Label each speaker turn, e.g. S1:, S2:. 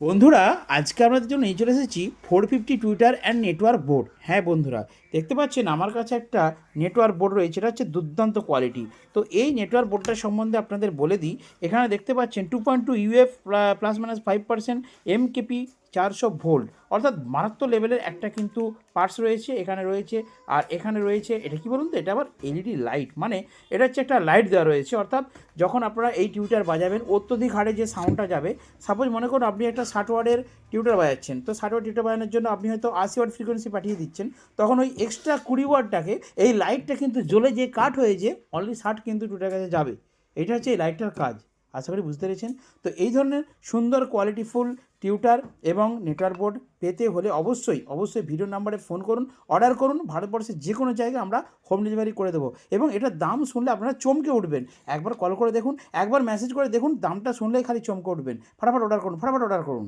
S1: বন্ধুরা, আজকে আপনাদের জন্য নিয়ে চলে এসেছি 450 টুইটার অ্যান্ড নেটওয়ার্ক বোর্ড। হ্যাঁ বন্ধুরা, দেখতে পাচ্ছেন আমার কাছে একটা নেটওয়ার্ক বোর্ড রয়েছে। এটা হচ্ছে দুর্দান্ত কোয়ালিটি। তো এই নেটওয়ার্ক বোর্ডটার সম্বন্ধে আপনাদের বলে দিই। এখানে দেখতে পাচ্ছেন 2.2 ইউএফ প্লাস মাইনাস 5% এমকেপি 400 ভোল্ট, অর্থাৎ মারাত্মক লেভেলের একটা কিন্তু পার্টস রয়েছে এখানে রয়েছে। আর এখানে রয়েছে এটা কি বলুন তো, এটা আবার এলইডি লাইট, মানে এটা হচ্ছে একটা লাইট দেওয়া রয়েছে। অর্থাৎ যখন আপনারা এই টিউটার বাজাবেন, অত্যধিক হারে যে সাউন্ডটা যাবে, সাপোজ মনে করুন আপনি একটা 60 ওয়াটের টিউটার বাজাচ্ছেন, তো 60 ওয়াট টিউটার বাজানোর জন্য আপনি হয়তো 80 ওয়াট ফ্রিকোয়েন্সি পাঠিয়ে দিচ্ছেন, তখন ওই এক্সট্রা 20 ওয়াটটাকে এই লাইটটা কিন্তু জ্বলে যে কাট হয়ে যে অনলি 60 কিন্তু টিউটার কাছে যাবে। এটা হচ্ছে এই লাইটটার কাজ। আশা করি বুঝতে পেরেছেন। তো এই ধরনের সুন্দর কোয়ালিটিফুল টিউটার এবং নেটওয়ার্ক বোর্ড পেতে হলে অবশ্যই ভিডিও নাম্বারে ফোন করুন, অর্ডার করুন। ভারতবর্ষের যে কোনো জায়গায় আমরা হোম ডেলিভারি করে দেবো। এবং এটার দাম শুনলে আপনারা চমকে উঠবেন। একবার কল করে দেখুন, একবার মেসেজ করে দেখুন, দামটা শুনলেই খালি চমকে উঠবেন। ফটাফট অর্ডার করুন।